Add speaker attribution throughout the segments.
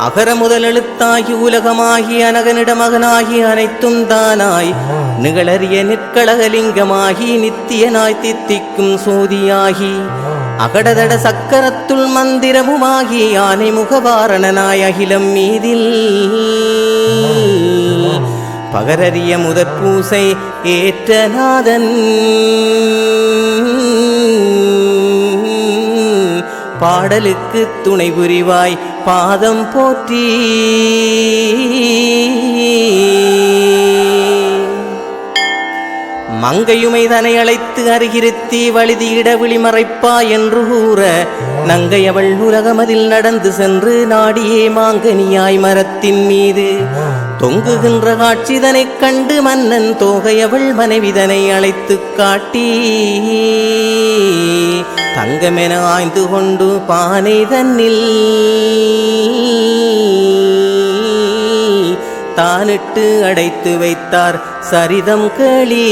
Speaker 1: அகர முதல் எழுத்தாகி உலகமாகி அனகனிட மகனாகி அனைத்தும் தானாய் நிகழறிய நிற்கலகலிங்கமாகி நித்தியனாய் தித்திக்கும் சோதியாகி அகடதட சக்கரத்துள் மந்திரமுமாகி ஆனை முகவாரணனாய் அகிலம் மீதில் பகரறிய முதற்பூசை ஏற்றநாதன் பாடலுக்கு துணை புரிவாய் பாதம் போற்றி. மங்கையுமை தனை அழைத்து அருகிருத்தி வழுதியிட விழிமறைப்பா என்று கூற நங்கையவள் உலகமதில் நடந்து சென்று நாடியே மாங்கனியாய் மரத்தின் மீது தொங்குகின்ற காட்சிதனைக் கண்டு மன்னன் தோகையவள் மனைவிதனை அழைத்து காட்டி தங்கமென ஆய்ந்து கொண்டு பானை தன்னில் தானிட்டு அடைத்து வைத்தார் சரிதம் கேளி.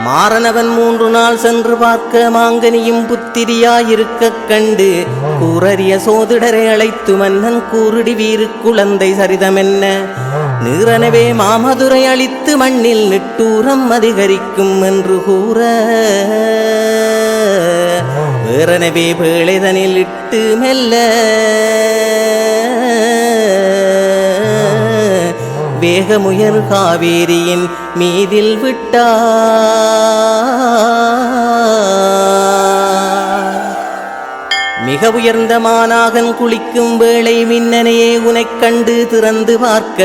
Speaker 1: மாறனவன் 3 நாள் சென்று பார்க்க மாங்கனியும் புத்திரியாயிருக்க கண்டு கூறறிய சோதிடரை அழைத்து மன்னன் கூறுடி வீறு குழந்தை சரிதமென்ன நீரனவே மாமதுரை அளித்து மண்ணில் நிட்டூரம் அதிகரிக்கும் என்று கூற வேறனவே பேழைதனில் இட்டு மெல்ல வேகமுயர் காவேரியின் மீதில் விட்டார். மிக உயர்ந்த மானாகன் குளிக்கும் வேளை மின்னனையே உனைக் கண்டு திறந்து பார்க்க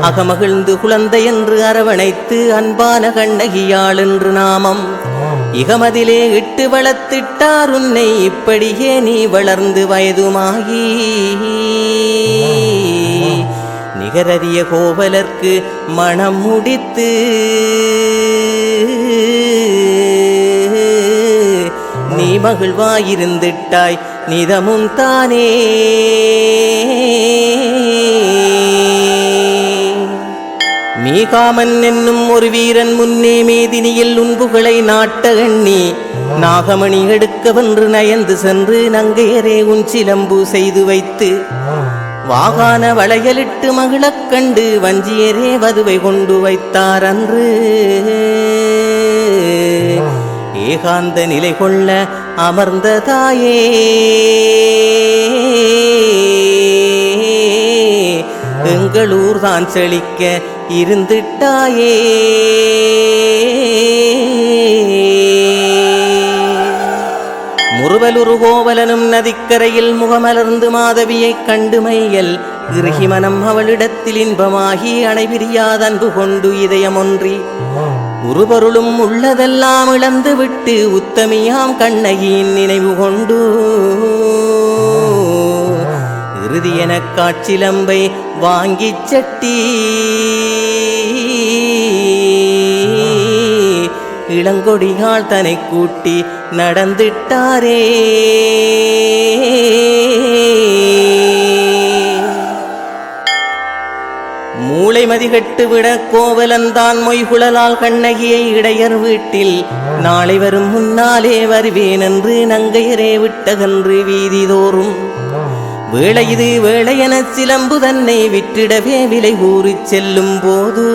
Speaker 1: அகமகிழ்ந்து குழந்தை என்று அரவணைத்து அன்பான கண்ணகியாள் என்று நாமம் இகமதிலே இட்டு வளர்த்திட்டார் உன்னை இப்படியே நீ வளர்ந்து வயதுமாகி நிகரறிய கோவலர்க்கு மனம் முடித்து நீ மகிழ்வாயிருந்திட்டாய் நிதமும் தானே. மீகாமன் என்னும் ஒரு வீரன் முன்னே மேதினியில் உன்புகளை நாட்ட எண்ணி நாகமணி எடுக்கவென்று நயந்து சென்று நங்கையரே உன் சிலம்பு செய்து வைத்து வாகான வளையலிட்டு மகிழக் கண்டு வஞ்சியரே வதுவை கொண்டு வைத்தார் அன்று ஏகாந்த நிலை கொள்ள அமர்ந்த தாயே எங்களூர் தான் செழிக்க இருந்திட்டாயே. முறுவலுரு கோவலனும் நதிக்கரையில் முகமலர்ந்து மாதவியைக் கண்டு மையல் இறுகி மனம் அவளிடத்தில் இன்பமாகி அணைபிரியாத அன்பு கொண்டு இதயமொன்றி உருபொருளும் உள்ளதெல்லாம் இழந்து விட்டு உத்தமியாம் கண்ணகியின் நினைவு கொண்டு இறுதியென காட்சிலம்பை வாங்கிச் சட்டி இளங்கொடியாள் தனை கூட்டி நடந்திட்டாரே. மூளை மதிகட்டு விட கோவலன்தான் மொய்குழலால் கண்ணகியை இடையர் வீட்டில் நாளை வரும் முன்னாலே வருவேன் என்று நங்கையரே விட்டகன்று வீதிதோறும் வேளை இது வேளையென சிலம்பு தன்னை விற்றிடவே விலை கூறிச் செல்லும் போது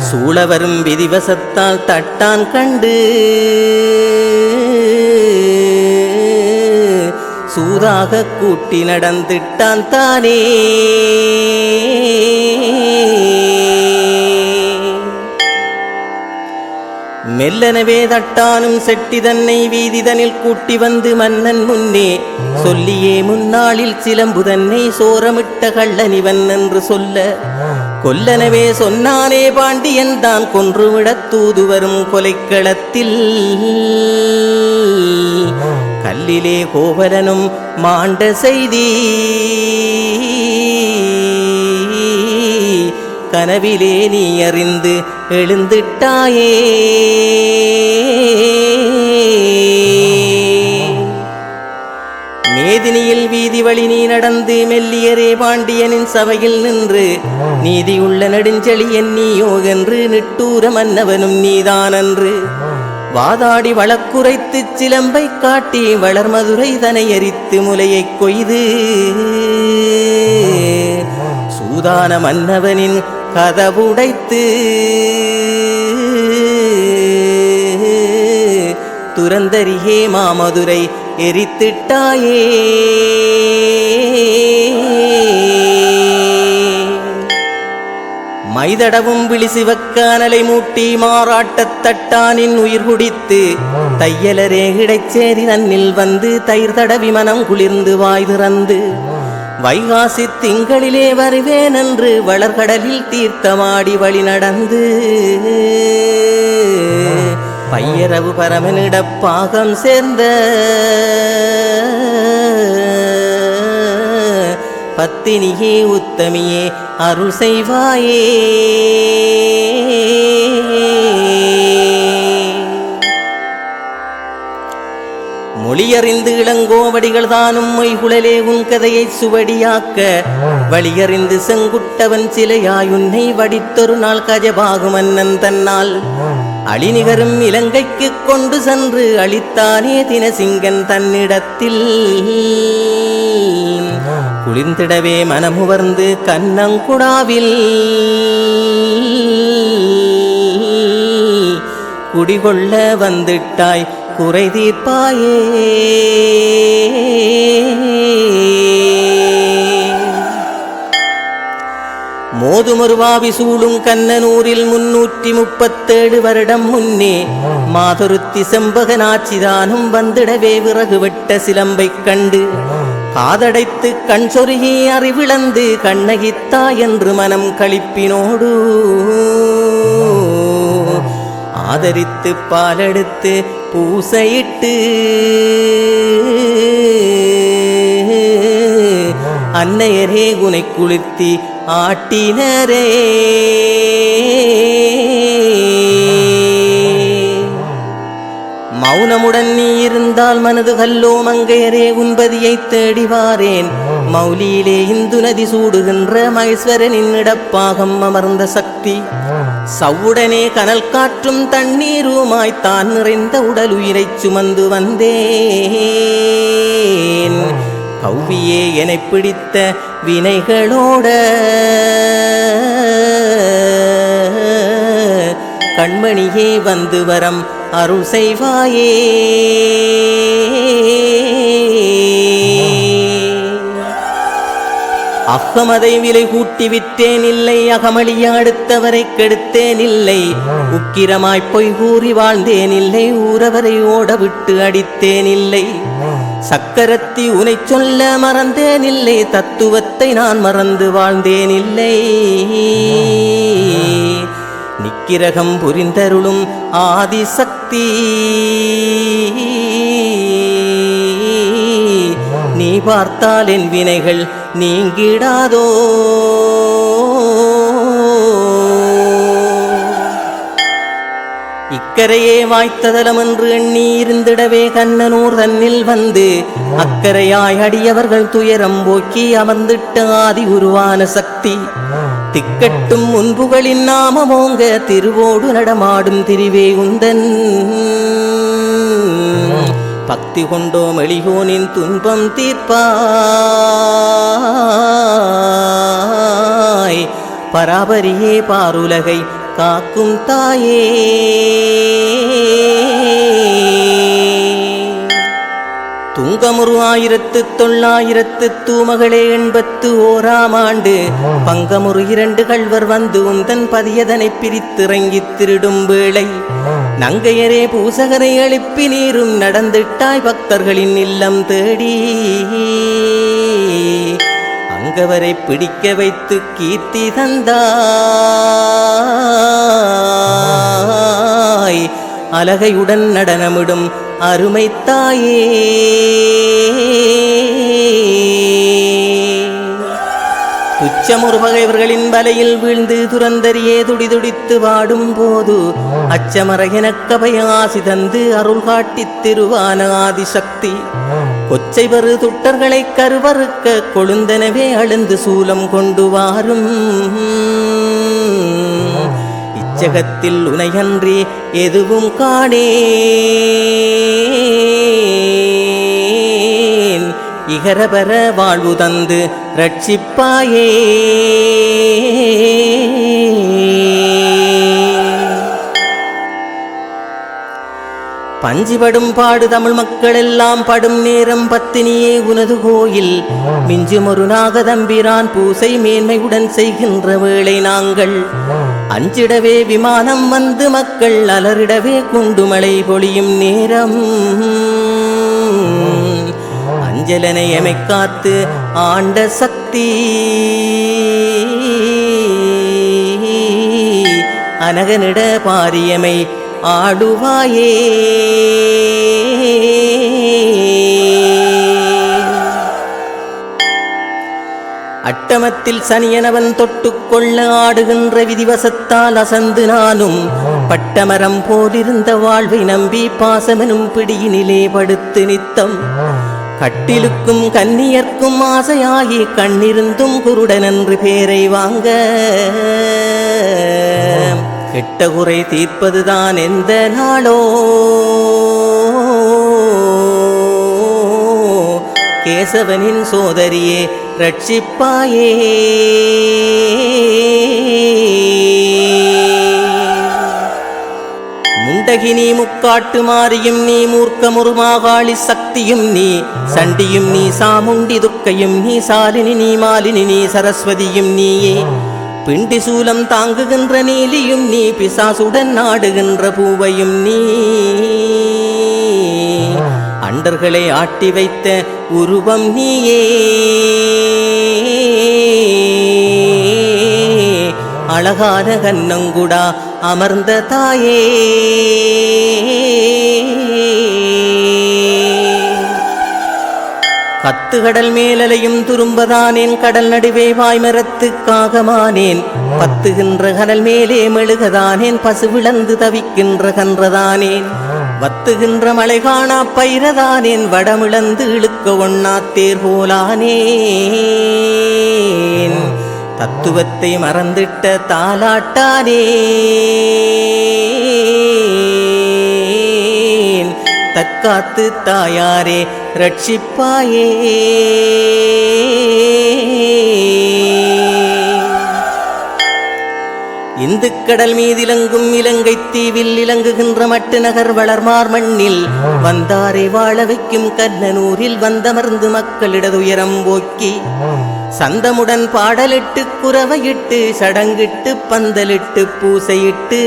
Speaker 1: சூழவரும் விதிவசத்தால் தட்டான் கண்டு சூதாக கூட்டி நடந்திட்டான் தானே. மெல்லனவே தட்டானும் செட்டி தன்னை வீதிதனில் கூட்டி வந்து மன்னன் முன்னே சொல்லியே முன்னாளில் சிலம்பு தன்னை சோரமிட்ட கள்ளனிவன் என்று சொல்ல கொல்லனவே சொன்னானே பாண்டியன் தான் கொன்றுவிடத் தூது வரும் கொலைக்களத்தில் கல்லிலே கோவலனும் மாண்ட செய்தி கனவிலே நீ அறிந்து எழுந்திட்டாயே. மேதினியில் வீதி வழி நீ நடந்து மெல்லியரே பாண்டியனின் சபையில் நின்று நீதியுள்ள நெடுஞ்செழியன் நீயோ என்று நிட்டூர மன்னவனும் நீதானன்று வாதாடி வழக்குரைத்து சிலம்பை காட்டி வளர்மதுரை தனை எரித்து முலையை கொய்து சூதான மன்னவனின் கதவுடைத்து துரந்தரியே மாமதுரை எரித்திட்டாயே. மைதடவும் விழிசிவக்க அனலை மூட்டி மாறாட்டத் தட்டானின் உயிர் குடித்து தையலரே இடைச்சேரி தன்னில் வந்து தயிர் தடவி மனம் குளிர்ந்து வாய் திறந்து வைகாசி திங்களிலே வருவேன் என்று வளர்கடலில் தீர்த்தமாடி வழி நடந்து பையரவு பரமனிடப் பாகம் சேர்ந்த பத்தினியே உத்தமியே அருள் செய்வாயே. மொழியறிந்து இளங்கோவடிகள் தானும் மொய்குழலே உன் கதையை சுவடியாக்க வழியறிந்து செங்குட்டவன் சிலையாயுன்னை வடித்தொரு நாள் கஜபாகு மன்னன் தன்னால் அழிநிகரும் இலங்கைக்கு கொண்டு சென்று அளித்தானே தினசிங்கன் தன்னிடத்தில் குளிர்ந்திடவே மனமுவர்ந்து கண்ணங்குடாவில் குடிகொள்ள வந்துட்டாய் குறை தீர்ப்பாயே. மோதுமொருவாவி சூழும் கண்ணனூரில் 337 வருடம் முன்னே மாதொருத்தி செம்பகனாட்சிதானும் வந்திடவே விறகு வெட்ட சிலம்பை கண்டு காதடைத்து கண் சொருகி அறிவிழந்து கண்ணகித்தா என்று மனம் களிப்பினோடு ஆதரித்து பாலெடுத்து பூசையிட்டு அன்னையரே குனை குளிர்த்தி ஆட்டினரே. மௌனமுடன் நீ இருந்தால் மனது கல்லோ மங்கையரே உன்பதியை தேடிவாரேன். மௌலியிலே இந்து நதி சூடுகின்ற மகேஸ்வரனின் இடப்பாகம் அமர்ந்த சக்தி சவுடனே கனல் காற்றும் தண்ணீருமாய் தான் நிறைந்த உடல் உயிரை சுமந்து வந்தேன். கௌவியே எனை பிடித்த வினைகளோட கண்மணியே வந்து வரம் அருள் செய்வாயே. அகமதை விலை கூட்டி விற்றேன் இல்லை, அகமளிய அடுத்தவரை கெடுத்தேன் இல்லை, உக்கிரமாய் பொய் கூறி வாழ்ந்தேன் இல்லை, ஊரவரை ஓட விட்டு அடித்தேன் இல்லை, சக்கரத்தி உனை சொல்ல மறந்தேன் இல்லை, தத்துவத்தை நான் மறந்து வாழ்ந்தேன் இல்லை. நிக்கிரகம் புரிந்தருளும் ஆதிசக்தி நீ பார்த்தால் என் வினைகள் நீங்கிடாதோ. இக்கரையே வாய்த்ததலம் என்று எண்ணி இருந்திடவே கண்ணனூர் தன்னில் வந்து அக்கரையாய் அடியவர்கள் துயரம் போக்கி அமர்ந்திட்ட ஆதி உருவான சக்தி திக்கட்டும் முன்புகளின் நாமமோங்க திருவோடு நடமாடும் திரிவே உந்தன். பக்தி கொண்டோம் எளியோனின் துன்பம் தீர்ப்பாய், பராபரியே பாருலகை காக்கும் தாயே. துங்கமுரு 1900 தூமகளே 81ஆம் ஆண்டு பங்கமுரு 2 கள்வர் வந்து உந்தன் பதியதனை பிரித்திறங்கி திருடும் வேளை நங்கையரே பூசகரை எழுப்பி நீரும் நடந்திட்டாய் பக்தர்களின் இல்லம் தேடி. அங்கவரை பிடிக்க வைத்து கீர்த்தி தந்தாய், அலகையுடன் நடனமிடும் அருமை தாயே. துச்சமுறு பகைவர்களின் வலையில் வீழ்ந்து துரந்தரியே துடிதுடித்து வாடும் போது அச்சமர எனக்கபயாசி தந்து அருள் காட்டி திருவான ஆதிசக்தி கொச்சை பரு துட்டர்களை கருவறுக்க கொழுந்தனவே அழுந்து சூலம் கொண்டு வாரும். இச்சகத்தில் உனையன்றி எதுவும் காணேன். இகரபர வாழ்வு தந்து ரட்சிப்பாயே. பஞ்சிபடும் பாடு தமிழ் மக்கள் எல்லாம் படும் நேரம் பத்தினியே உனது கோயில். மிஞ்சும் ஒரு நாகதம்பிரான் பூசை மேன்மையுடன் செய்கின்ற வேளை நாங்கள் அஞ்சிடவே விமானம் வந்து மக்கள் அலறிடவே குண்டுமழை பொழியும் நேரம். அஞ்சலனை எமை காத்து ஆண்ட சக்தி அனகனிட பாரியமை ஆடுவாயே. அட்டமத்தில் சனியனவன் தொட்டுக்கொள்ள ஆடுகின்ற விதிவசத்தால் அசந்து நானும் பட்டமரம் போலிருந்த வாழ்வை நம்பி பாசமெனும் பிடியினிலே படுத்து நித்தம் கட்டிலுக்கும் கன்னியர்க்கும் ஆசையாகி கண்ணிருந்தும் குருடனென்று பேரை வாங்க கெட்ட குறை தீர்ப்பதுதான் எந்த நாளோ. கேசவனின் சோதரியே ரட்சிப்பாயே. முண்டகினி முக்காட்டு மாறியும் நீ மூர்க்கமுறு மாகாளி சக்தியும் நீ சண்டியும் நீ சாமுண்டி துர்க்கையும் நீ சாலினி நீ மாலினி நீ சரஸ்வதியும் நீயே. பிண்டி சூலம் தாங்குகின்ற நீலியும் நீ பிசாசுடன் நாடுகின்ற பூவையும் நீ. அண்டர்களை ஆட்டி வைத்த உருவம் நீயே. அழகான கண்ணங்குடா அமர்ந்த தாயே. கத்துகடல் மேலலையும் துரும்பதானேன் கடல் நடுவே வாய்மரத்துக்காகமானேன். பத்துகின்ற கனல் மேலே மெழுகதானேன் பசுவிழந்து தவிக்கின்ற கன்றதானேன். வத்துகின்ற மலை காணா பயிரதானேன் வடமிழந்து இழுக்க ஒண்ணா தேர் போலானேன். தத்துவத்தை மறந்திட்ட தாலாட்டானேன். தற்காத்து தாயாரே ரட்சிப்பாயே. இந்துக்கடல் மீதிலங்கும் இலங்கை தீவில் இலங்குகின்ற மட்டு நகர் வளர்மார் மண்ணில் வந்தாரை வாழ வைக்கும் கண்ணனூரில் வந்தமர்ந்து மக்களிடதுயரம் போக்கி சந்தமுடன் பாடலிட்டு குரவையிட்டு சடங்கிட்டு பந்தலிட்டு பூசையிட்டு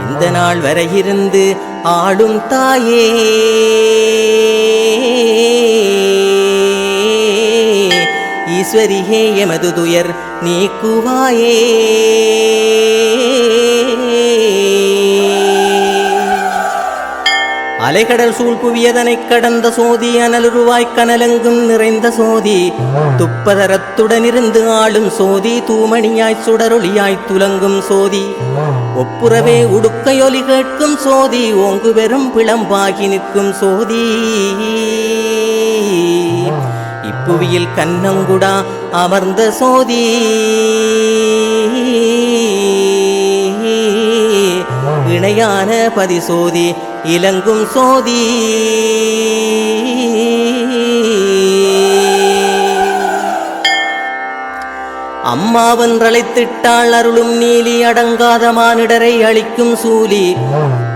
Speaker 1: இந்த நாள் வரை இருந்து ஆளும் தாயே. ஈஸ்வரியே எமது துயர் நீக்குவாயே. அலைகடல் சூழ் புவியதனை கடந்த சோதி அனலுருவாய் கனலெங்கும் நிறைந்த சோதி துப்பதரத்துடனிருந்து ஆளும் சோதி தூமணியாய் சுடரொளியாய் துலங்கும் சோதி ஒப்புரவே உடுக்கையொலி கேட்கும் சோதி ஓங்கு பெரும் பிளம்பாகி நிற்கும் சோதி. இப்புவியில் கண்ணங்குடா அமர்ந்த சோதி இணையான பதிசோதி இலங்கும் சோதி. அம்மாவென்றழைத்திட்டாள் அருளும் நீலி அடங்காத மானிடரை அளிக்கும் சூலி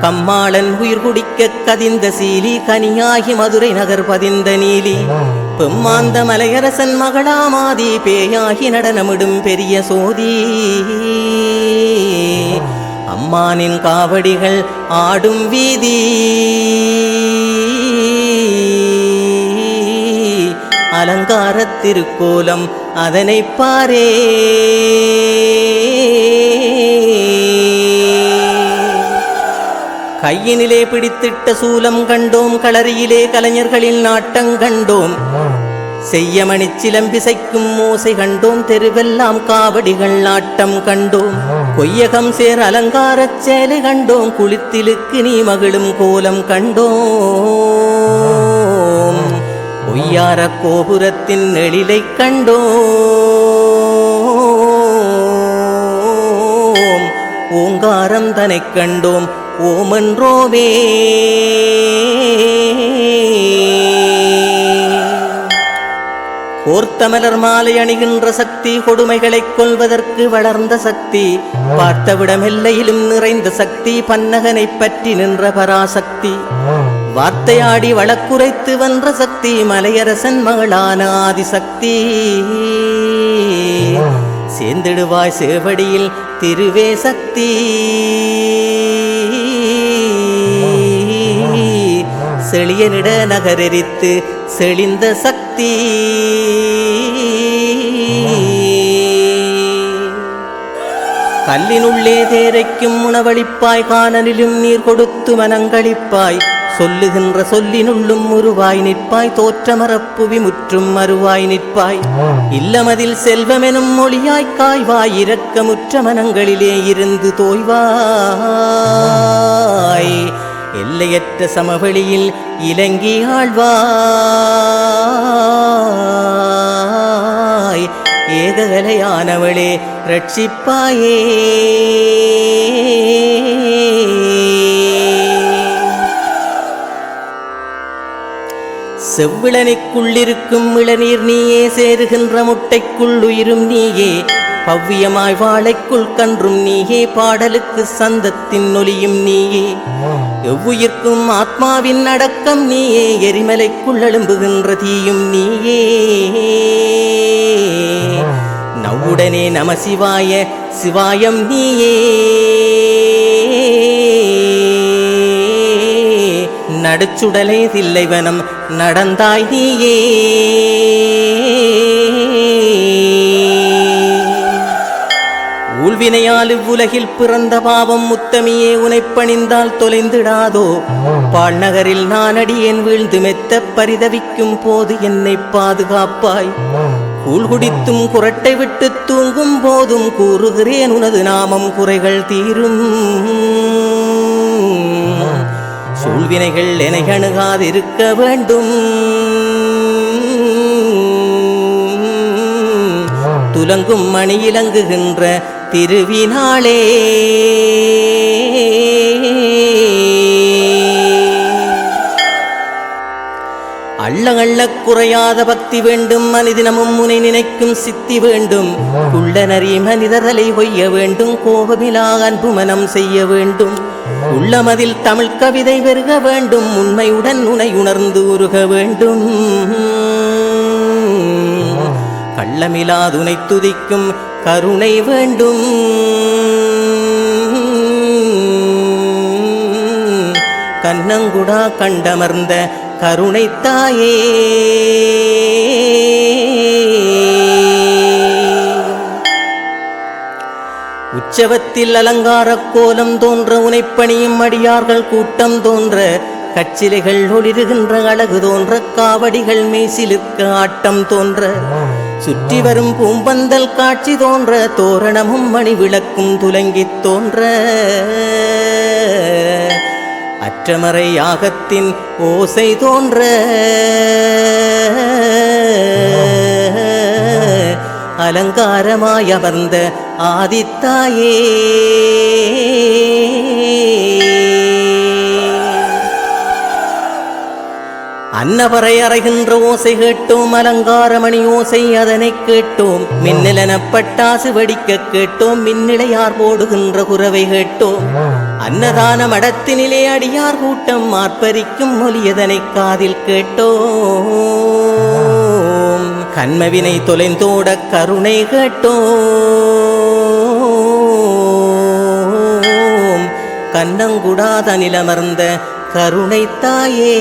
Speaker 1: கம்மாளன் உயிர் குடிக்க கதிந்த சீலி கனியாகி மதுரை நகர் பதிந்த நீலி பெம்மாந்த மலையரசன் மகளாமாதி பேயாகி நடனமிடும் பெரிய சோதி. அம்மானின் காவடிகள் ஆடும் வீதி அலங்காரத் திருக்கோலம் அதனை பாரே. கையினிலே பிடித்திட்ட சூலம் கண்டோம் களரியிலே கலைஞர்களின் நாட்டம் கண்டோம் செய்யமணி சிலம்பிசைக்கும் மோசை கண்டோம் தெருவெல்லாம் காவடிகள் நாட்டம் கண்டோம் கொய்யகம் சேர் அலங்காரச் சேலை கண்டோம் குளித்திலுக்கு நீ மகிழும் கோலம் கண்டோம் ஒய்யார கோபுரத்தின் எழிலை கண்டோம் ஓங்காரம் தனைக் கண்டோம் ஓமென்றோமே. கோர்த்தமலர் மாலை அணிகின்ற சக்தி, கொடுமைகளைக் கொல்வதற்கு வளர்ந்த சக்தி, பார்த்தவிடம் எல்லையிலும் நிறைந்த சக்தி, பன்னகனைப் பற்றி நின்ற பராசக்தி, வார்த்தையாடி வழக்குரைத்து வென்ற சக்தி, மலையரசன் மகளான ஆதிசக்தி. சேர்ந்திடுவாய் சேவடியில் திருவே சக்தி, செழியனிட நகரெரித்து செழிந்த சக்தி. கல்லினுள்ளே தேரைக்கும் உணவளிப்பாய், காணலிலும் நீர் கொடுத்து மனங்களிப்பாய், சொல்லுகின்ற சொல்லினுள்ளும் உருவாய் நிற்பாய், தோற்றமரப்புவி முற்றும் மறுவாய் நிற்பாய், இல்லமதில் செல்வமெனும் மொழியாய் காய்வாய், இரக்கமுற்ற மனங்களிலே இருந்து தோய்வாய், எல்லையற்ற சமவெளியில் இலங்கி ஆழ்வாய், ஏககலையானவளே ரட்சிப்பாயே. செவ்விளனுக்குள்ளிருக்கும் இளநீர் நீயே, சேருகின்ற முட்டைக்குள் உயிரும் நீயே, பவ்யமாய் வாழைக்குள் கன்றும் நீயே, பாடலுக்கு சந்தத்தின் ஒலியும் நீயே, எவ்வுயிர்க்கும் ஆத்மாவின் அடக்கம் நீயே, எரிமலைக்குள் எழும்புகின்ற தீயும் நீயே. நவ்வுடனே நம சிவாய சிவாயம் நீயே, நடுச்சுடலை தில்லைவனம் நடந்தாய் நீயே. ஊழ்வினையால் இவ்வுலகில் பிறந்த பாவம் முத்தமியே, உனைப்பணிந்தால் தொலைந்திடாதோ, பாழ்நகரில் நான் அடியேன் வீழ்ந்து மெத்த பரிதவிக்கும் போது என்னை பாதுகாப்பாய், கூழ் குடித்தும் குரட்டை விட்டு தூங்கும் போதும் கூறுகிறேன் உனது நாமம், குறைகள் தீரும். சூழ்வினைகள் என்னை அணுகாதிருக்க வேண்டும், துலங்கும் மணி இலங்குகின்ற திருவினாளே. அள்ள குறையாத பக்தி வேண்டும், மனிதனமும் முனை நினைக்கும் சித்தி வேண்டும், குள்ளநரி மனிதரலை கொய்ய வேண்டும், கோபமிலா அன்பு மனம் செய்ய வேண்டும், உள்ளமதில் தமிழ் கவிதை பெருக வேண்டும், உண்மையுடன் உனை உணர்ந்து உருக வேண்டும், கள்ளமிலாதுனை துதிக்கும் கருணை வேண்டும், கண்ணங்குடா கண்டமர்ந்த கருணை தாயே. உற்சவத்தில் அலங்கார கோலம் தோன்ற, உனைப்பணியும் அடியார்கள் கூட்டம் தோன்ற, கச்சிலைகள் ஒளிருகின்ற அழகு தோன்ற, காவடிகள் மேசிலுக்க ஆட்டம் தோன்ற, சுற்றி வரும் பூம்பந்தல் காட்சி தோன்ற, தோரணமும் மணி விளக்கும் துலங்கித் தோன்ற, அற்றமறை யாகத்தின் ஓசை தோன்ற, அலங்காரமாய் அமர்ந்த ஆதித்தாயே. அன்னவரை அறைகின்ற ஓசை கேட்டோம், அலங்காரமணி ஓசை அதனை கேட்டோம், மின்னலன பட்டாசு வெடிக்க கேட்டோம், மின்னிலையார் போடுகின்ற குரவை கேட்டோம், அன்னதான மடத்தினிலே அடியார் கூட்டம் ஆர்ப்பரிக்கும் ஒலியதனை காதில் கேட்டோம், கண்மவினை தொலைந்தோட கருணை கேட்டோம், கண்ணங்குடாதனிலமர்ந்த கருணை தாயே.